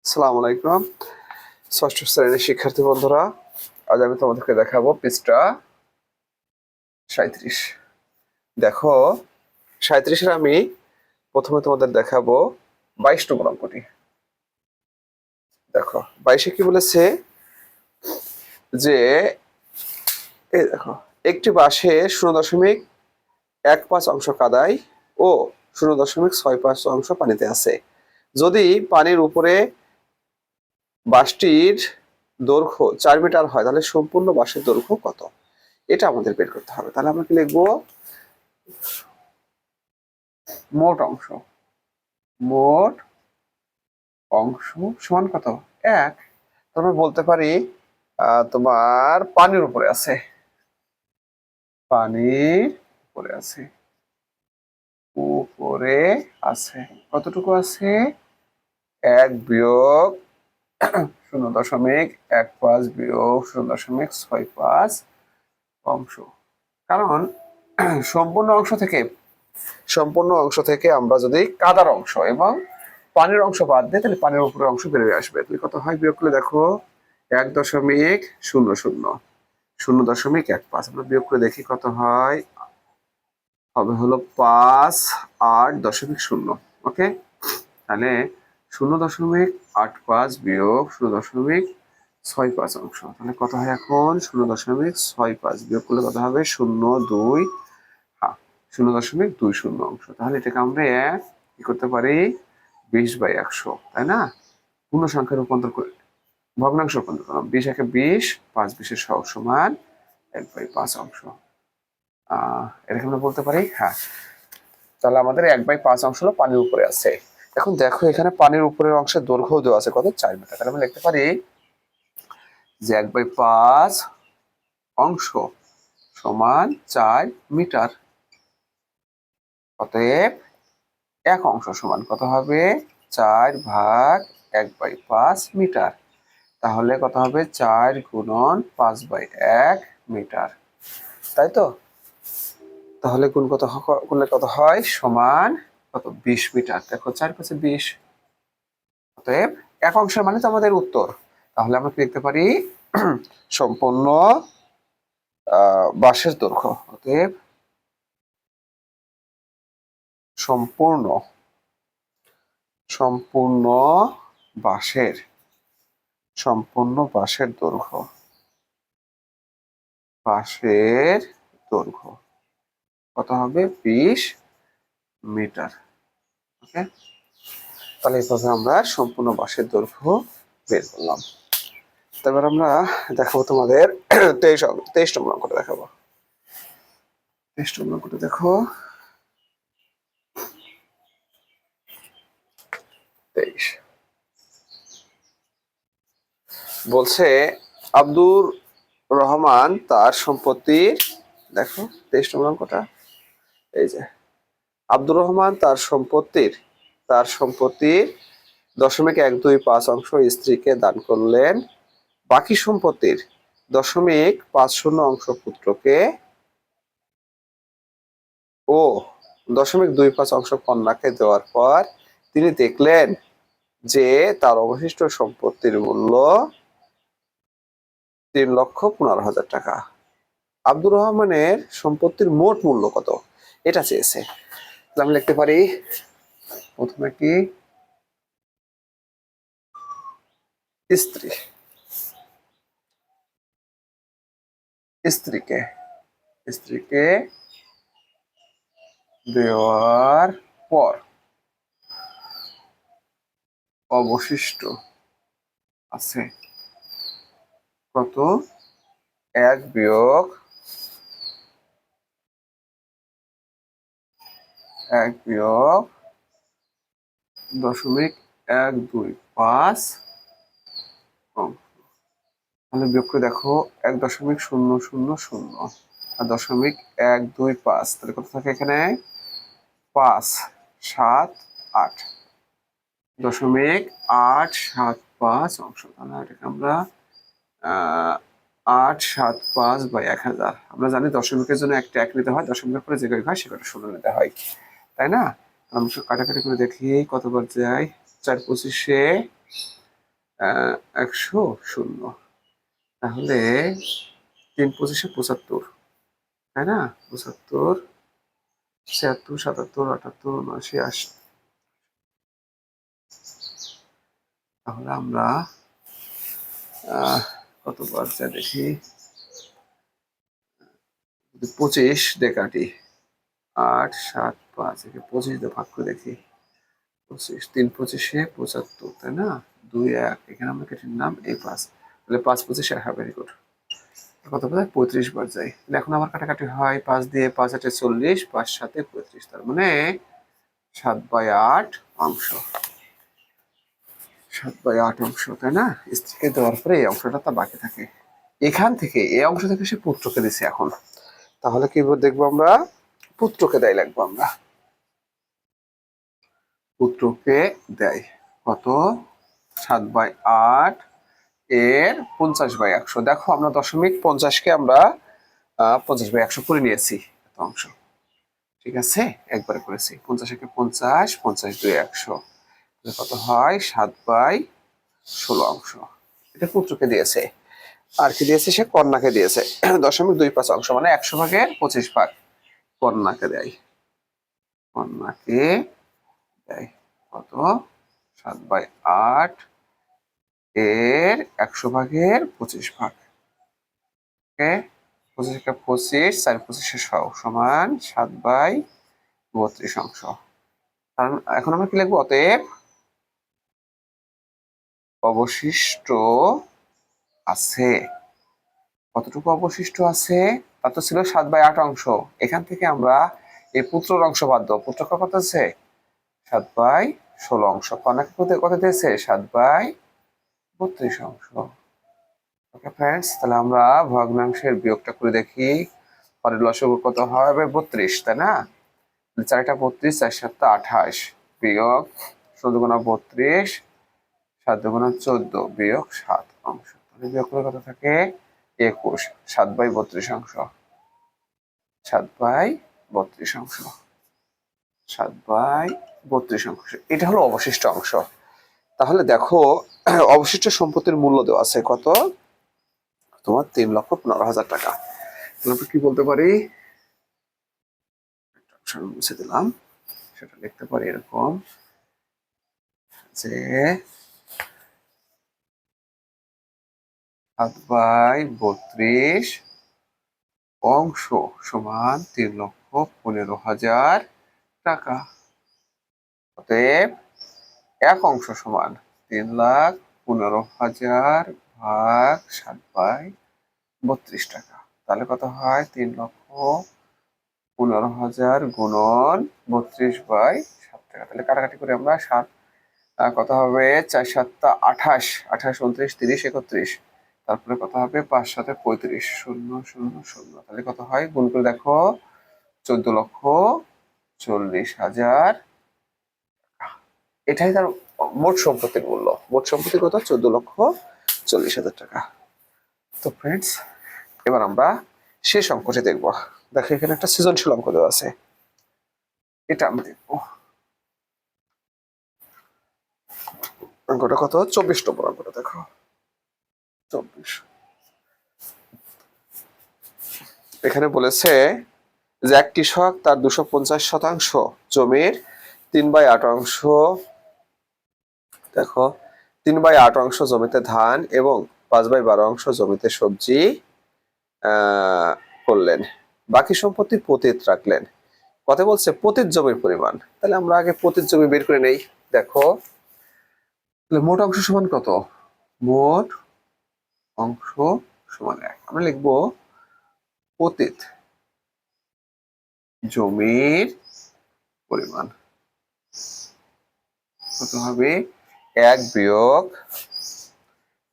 আসসালামু আলাইকুম। ষষ্ঠ শ্রেণীর শিক্ষার্থী বন্ধুরা, আজ আমি তোমাদেরকে দেখাবো পৃষ্ঠা 37। দেখো, 37-এর আমি প্রথমে তোমাদের দেখাবো 22 নম্বর অঙ্কটি। দেখো 22-এ কি বলেছে যে এই দেখো, একটি বাঁশে 0.15 অংশ কাদায় ও 0.65 অংশ পানিতে আছে। যদি পানির উপরে বাঁশটির দৈর্ঘ্য 4 মিটার হয়, তাহলে সম্পূর্ণ বাঁশের দৈর্ঘ্য কত? এটা আমাদের বের করতে হবে। তাহলে আমরা কি লিখবো? মোট অংশ, মোট অংশ সমান কত? 1। তারপর বলতে পারি তোমার পানির উপরে আছে, পানির উপরে আছে, উপরে আছে কতটুকু আছে? 1 বিয়োগ 0.15 বিয়োগ 0.65 অংশ। কারণ সম্পূর্ণ অংশ থেকে আমরা যদি কাদার অংশ এবং পানির অংশ বাদ দিই, তাহলে পানির উপরের অংশ বেরিয়ে আসবে। তাহলে কত হয় বিয়োগ করলে দেখো, 1.00 0.15 আমরা বিয়োগ করে দেখি কত হয়। হবে হলো 5.8.0। ওকে, তাহলে 0.85 বিয়োগ 0.65 অংশ, তাহলে কত হয় এখন? 0.65 বিয়োগ করলে কত হবে? 0.20 অংশ। তাহলে এটাকে আমরা কি করতে পারি? 20/100, তাই না? পূর্ণ সংখ্যায় রূপান্তর করে ভগ্নাংশ রূপান্তর করলাম। 20 একে 20, 5 20 সমান 1/5 অংশ। এরকম আমরা বলতে পারি। হ্যাঁ, তাহলে আমাদের 1/5 অংশ হলো পানির উপরে আছে। এখন দেখো, এখানে পানির উপরের অংশের দৈর্ঘ্য দেওয়া আছে কত? 4 মিটার। তাহলে আমরা লিখতে পারি যে 1/5 অংশ সমান 4 মিটার। অতএব 1 অংশ সমান কত হবে? 4/1/5 মিটার। তাহলে কত হবে? 4 গুণন 5/1 মিটার, তাই তো? তাহলে গুণলে কত হয়? সমান কত? 20 মিটার। দেখো 4 5 20। অতএব 1 অংশের মানে তো আমাদের উত্তর। তাহলে আমরা কি লিখতে পারি? সম্পূর্ণ বাঁশের দৈর্ঘ্য। অতএব সম্পূর্ণ সম্পূর্ণ বাঁশের দৈর্ঘ্য, কত হবে? 20 মিটার। ওকে, তাহলে এইভাবে আমরা সম্পূর্ণ বাঁশের দৈর্ঘ্য বের করলাম। তারপর আমরা দেখাবো তোমাদের 23 নম্বর অঙ্কটা দেখাবো। 23 নম্বর অঙ্কটা দেখো, 23 বলছে আব্দুর রহমান তার সম্পত্তির, দেখো 23 নম্বর অঙ্কটা, এই যে আব্দুর রহমান তার সম্পত্তির 0.125 অংশ স্ত্রীকে দান করলেন। বাকি সম্পত্তির 0.50 অংশ পুত্রকে ও 0.25 অংশ কন্যাকে দেওয়ার পর তিনি দেখলেন যে তার অবশিষ্ট সম্পত্তির মূল্য 3,15,000 টাকা। আব্দুর রহমানের সম্পত্তির মোট মূল্য কত? এটা চেয়েছে। আমি লিখতে পারি প্রথমে কি, স্ত্রীকে দেওয়ার পর অবশিষ্ট আছে কত? 1 বিয়োগ 0.125 অংশ। তাহলে বিয়োগ করে দেখো, 1.000 আর 0.125, তাহলে কত থাকে এখানে? 5 7 8, 0.875 অংশ। তাহলে এটাকে আমরা 875/1000। আমরা জানি দশমিকের জন্য একটা 1 নিতে হয়, দশমিকের পরে যে কয়টা হয় সে কয়টা 0 নিতে হয়, তাই না? আমরা কাটাকাটি করে দেখি কতবার যায়। 4 25 একশো শূন্য। তাহলে 3×25 75, তাই না? 75, 76, 77, 78, 79, 80। তাহলে আমরা কতবার যা দেখি, 25 দিয়ে কাটি, 8, 7, 5, 25 দিয়ে ভাগ করে দেখি, 25, 3×25 75, তাই না? 2, 1, এখানে আমরা কেটে নিলাম এই 5, তাহলে 5×25 ভেরি গুড। কত বোঝায়? 35 বার যায়। এখন আমার কাটাকাটি হয় 5 দিয়ে, 5 8 40, 5 7 35, তার মানে 7/8 অংশ। 7/8 অংশ, তাই না? স্ত্রীকে দেওয়ার পরে এই অংশটা তা বাকি থাকে। এখান থেকে এই অংশ থেকে সে পুত্রকে দিছে এখন। তাহলে কি দেখবো আমরা? পুত্রকে দেয় লাগবো আমরা। পুত্রকে দেয় কত? 7/8 এর 50/100। দেখো আমরা 0.50কে আমরা 50/100 করে নিয়েছি এত অংশ। ঠিক আছে, একবারে করেছি। 50 একে 50, 50 2 100, কত হয়? 7/16 অংশ। এটা পুত্রকে দিয়েছে। আর কি দিয়েছে? সে কন্যাকে দিয়েছে 0.25 অংশ, মানে 100/25 ভাগ কন্যাকে দেয়। কন্যাকে দেয় কত? 7/8 এর 100/25 ভাগ। 25 একে 25, 4 25 সমান 7/32 অংশ। কারণ এখন আমরা কি লিখবো? অতএব অবশিষ্ট আছে। কতটুকু অবশিষ্ট আছে? তা তো ছিল 7/8 অংশ। এখান থেকে আমরা এই পুত্রর অংশ বাদ দেবো। পুত্রকে কত আছে? 7/16 অংশ। কন্যাকে কত দিয়েছে? 7/32 অংশ। ওকে ফ্রেন্ডস, তাহলে আমরা ভগ্নাংশের বিয়োগটা করে দেখি। পরের লসাগু কত হবে? 32, তাই না? 4 32, 4 7 28, বিয়োগ 14 গুণা 32, 7 গুণা 14, বিয়োগ 7 অংশ। তাহলে বিয়োগ করে কত থাকে? 21, 7/32 অংশ। 7/32 অংশ। 7/32 অংশ। এটা হলো অবশিষ্ট অংশ। তাহলে দেখো অবশিষ্ট সম্পত্তির মূল্য দেওয়া আছে কত? তোমার 3,15,000 টাকা। তাহলে আমরা কি বলতে পারি? মুছে দিলাম। সেটা লিখতে পারি এরকম যে 7/32 অংশ সমান 3,15,000 টাকা। অতএব এক অংশ সমান 3,15,000 ভাগ 7/32 টাকা। তাহলে কত হয়? 3,15,000 গুণন 32/7 টাকা। তাহলে কাটাকাটি করে আমরা 7, কত হবে? 4 7 28, 28 29 30 31, তারপরে কত হবে? 5 7 35, 0 0 0। তাহলে কত হয়? গুণ করে দেখো, 14,40,000 টাকা। এটাই তার মোট সম্পত্তির মূল্য। মোট সম্পত্তি কত? 14,40,000 টাকা। তো ফ্রেন্ডস, এবার আমরা শেষ অঙ্কটি দেখবো। দেখো এখানে একটা সৃজনশীল অঙ্ক দেওয়া আছে, এটা আমরা দেখবো। অঙ্কটা কত? 24 নম্বর অঙ্কটা দেখো। 24 এখানে বলেছে যে এক কৃষক তার 250 শতাংশ জমির 3/8 অংশ, দেখো 3/8 অংশ জমিতে ধান এবং 5/12 অংশ জমিতে সবজি করলেন। বাকি সম্পত্তি পতিত রাখলেন। কথা বলছে পতিত জমির পরিমাণ। তাহলে আমরা আগে পতিত জমি বের করে নেই। দেখো মোট অংশ সমান কত? মোট অংশ সমান 1। আমরা লিখবো পতিত জমির পরিমাণ কত হবে? 1 বিয়োগ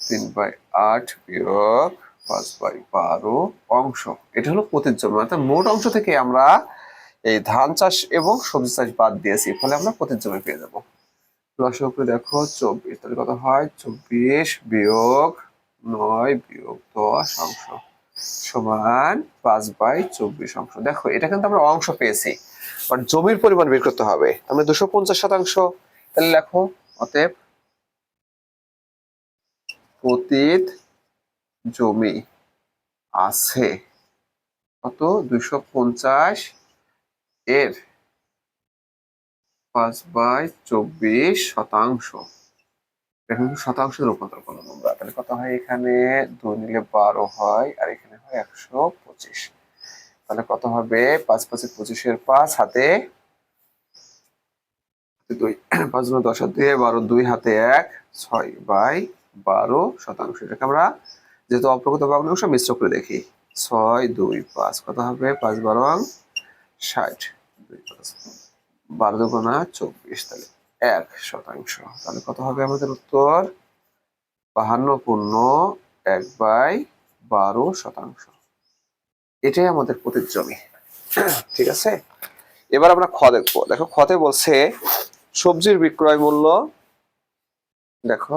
3/8 বিয়োগ 5/12 অংশ। এটা হলো পতিত জমি। অর্থাৎ মোট অংশ থেকে আমরা এই ধান চাষ এবং সবজি চাষ বাদ দিয়েছি, ফলে আমরা পতিত জমি পেয়ে যাবো। লসাগু দেখো 24, তাহলে কত হয়? 24 বিয়োগ 9 বিয়োগ 10 অংশ সমান 5/24 অংশ। দেখো এটা কিন্তু আমরা অংশ পেয়েছি, বাট জমির পরিমাণ বের করতে হবে। আমরা 250 শতাংশ, তাহলে লেখো অতএব পতিত জমি আছে কত 250 এর 5/24 এখন শতাংশে রূপান্তর করলাম আমরা, তাহলে কত হয়, এখানে 2 নিলে 12 হয় আর এখানে হয় 125। তাহলে কত হবে 5 5 25 5 হাতে 2, 5 গুণ 10 হাতে 12, 2 হাতে 1, 6/12 এটাকে আমরা যেহেতু অপ্রকৃত ভগ্নাংশ মিশ্র করে দেখি। 6 2 5 কত হবে 5 12 60, 2 5 12 দুগুণা 24, তাহলে 1%। তাহলে কত হবে আমাদের উত্তর 52.1/12। এটাই আমাদের পতিত জমি। ঠিক আছে, এবার আমরা খ দেখবো। দেখো খতে বলছে সবজির বিক্রয় মূল্য, দেখো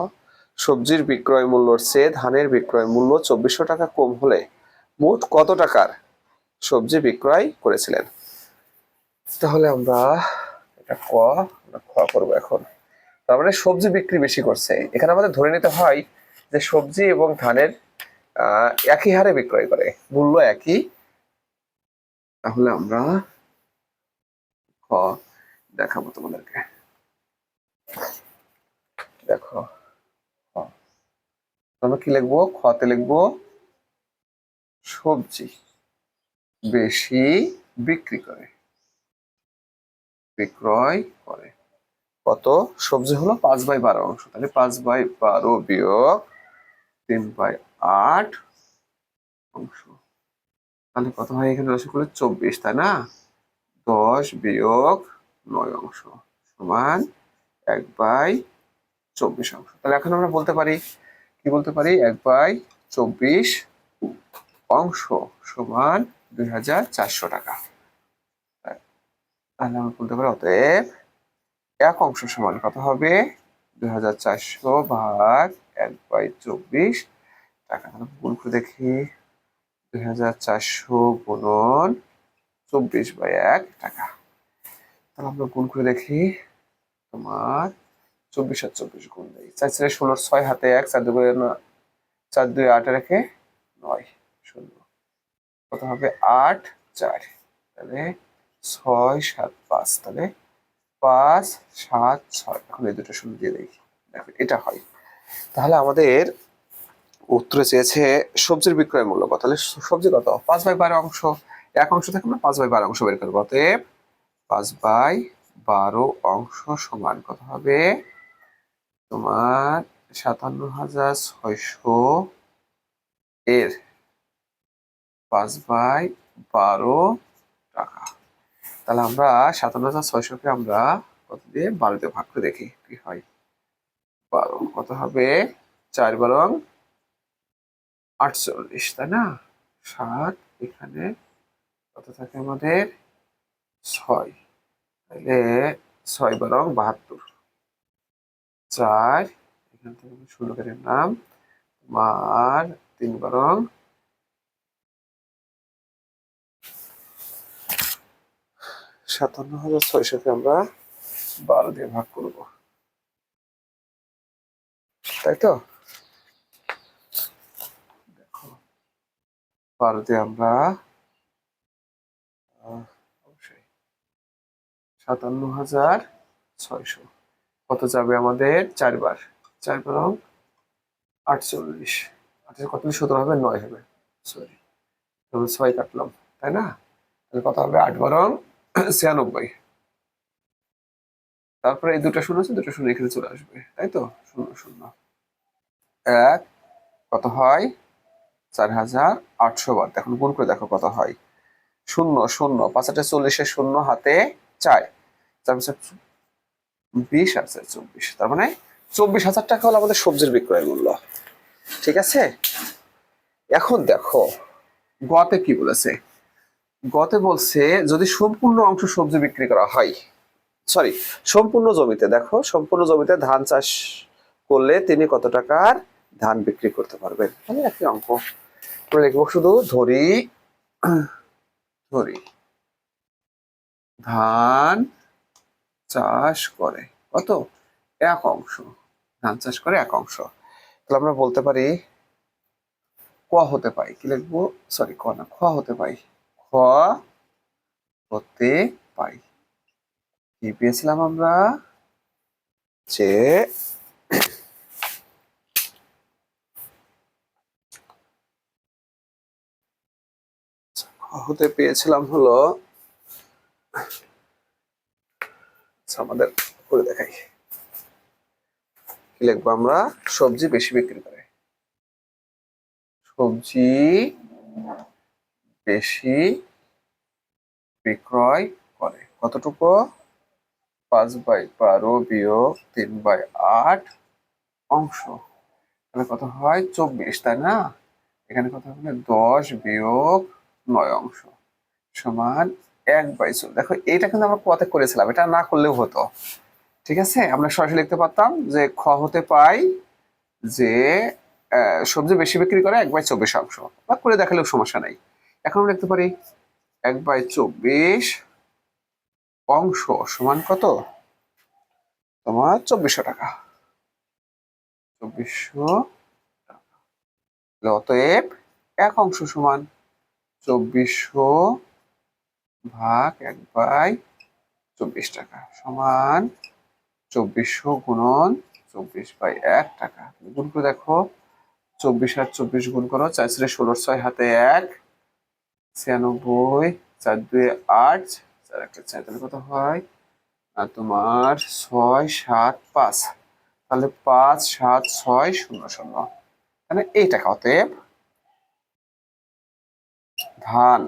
সবজির বিক্রয় মূল্যর চেয়ে ধানের বিক্রয় মূল্য 2400 টাকা কম হলে মোট কত টাকার সবজি বিক্রয় করেছিলেন। তাহলে আমরা এটা আমরা খ করবো এখন। তার মানে সবজি বিক্রি বেশি করছে, এখানে আমাদের ধরে নিতে হয় যে সবজি এবং ধানের একই হারে বিক্রয় করে, মূল্য একই। তাহলে আমরা খ দেখাবো তোমাদেরকে। দেখো আমরা কি লিখবো, খতে লিখবো সবজি বেশি বিক্রয় করে কত, সবজি হলো 5/12, তাহলে 5/12 বিয়োগ 3/8, তাহলে কত হয়, এখানে রসে করলে 24, তাই না, 10 বিয়োগ 9 সমান 1/24। তাহলে এখন আমরা বলতে পারি, কি বলতে পারি, 1/24 সমান 2400 টাকা। তাহলে আমরা বলতে পারি অতএব 1 সমান কত হবে 2400 ভাগ 1/24 টাকা। তাহলে গুণ করে দেখি, 2400 গুণন 24/1 টাকা। তাহলে আমরা গুণ করে দেখি, তোমার 24 আর 24 গুণ দেয় 4 4 16, 6 হাতে 1, 4 2 4 2 8 রেখে 9 0, কত হবে 8 4, তাহলে 6 7 5, তাহলে 5 7 6। এখন এই দুটো শূন্য দিয়ে দেখি, দেখো এটা হয়। তাহলে আমাদের উত্তরে চেয়েছে সবজির বিক্রয় মূল্য কত, তাহলে সবজি কত 5/12, 1 থেকে আমরা 5/12 বের করবো, অতএব 5/12 সমান কত হবে তোমার 57,600 এর 5/12 টাকা। তাহলে আমরা 57,600 আমরা কত দিয়ে 12 দিয়ে ভাগ করে দেখি কি হয়। 12 কত হবে 4 12 48, তাই না, 7 এখানে কত থাকে আমাদের 6, তাহলে 6 12 72, 4 এখান থেকে ষোলো কেটে নাম আর 3 12 57,600 আমরা 12 দিয়ে ভাগ করবো, তাই তো। দেখো 12 দিয়ে আমরা অবশ্যই 57,600 কত যাবে আমাদের 4 বার 4 12 48, কত 17 হবে 9 হবে, সরি 6 কাটলাম, তাই না, তাহলে কত হবে 8 12 96। তারপরে এই দুটো শূন্য আছে, দুটো শূন্য এখানে চলে আসবে, তাই তো, 0 0 1 কত হয় 4800 বার। এখন গুণ করে দেখো কত হয়, 0 0 5 8 40, 0 হাতে 4, 4 20 আর 24, তার মানে 24,000 টাকা হলো আমাদের সবজির বিক্রয় মূল্য। ঠিক আছে, এখন দেখো গতে কি বলেছে, গতে বলছে যদি সম্পূর্ণ অংশ সবজি বিক্রি করা হয়, সরি সম্পূর্ণ জমিতে, দেখো সম্পূর্ণ জমিতে ধান চাষ করলে তিনি কত টাকার ধান বিক্রি করতে পারবেন। তাহলে একই অঙ্ক লিখবো, শুধু ধরি ধরি ধান চাষ করে কত 1 ধান চাষ করে 1, তাহলে আমরা বলতে পারি ক হতে পাই, কি লিখবো, সরি ক না, খ হতে পাই, খ হতে পাই। কি পেয়েছিলাম আমরা, যে খ হতে পেয়েছিলাম হলো, আমাদের করে দেখাই, কি লিখবো আমরা, সবজি বেশি বিক্রি করে, সবজি বেশি বিক্রয় করে কতটুকু, 5/12 বিয়োগ 3/8 অংশ, তাহলে কত হয় 24, তাই না? এখানে কত হবে 10 বিয়োগ 9 অংশ সমান 1/14। দেখো এটা কিন্তু আমরা কতে করেছিলাম, এটা না করলেও হতো, ঠিক আছে? আমরা সরাসরি লিখতে পারতাম যে খ হতে পাই যে সবজি বেশি বিক্রি করে 1/24 অংশ, বা করে দেখালেও সমস্যা নাই। এখন আমরা লিখতে পারি 1/24 অংশ সমান কত, তোমার 2400 টাকা, 2400। অতএব 1 অংশ সমান 2400 ভাগ 1/24 টাকা সমান 2400 গুণন 24/1 টাকা। গুণ করে দেখো, 24 আর 24 গুণ করো, 4 4 16, 6 হাতে 1, 96, 4 2 8, 4 1 4, তাহলে কত হয় তোমার 6 7 5, তাহলে 5 7 6 0 0, তাহলে এই টাকা। অতএব ধান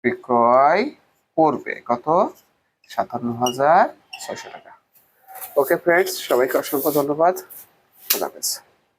বিক্রয় করবে কত, 57,600 টাকা। ওকে ফ্রেন্ডস, সবাইকে অসংখ্য ধন্যবাদ, আল্লাহ হাফেজ।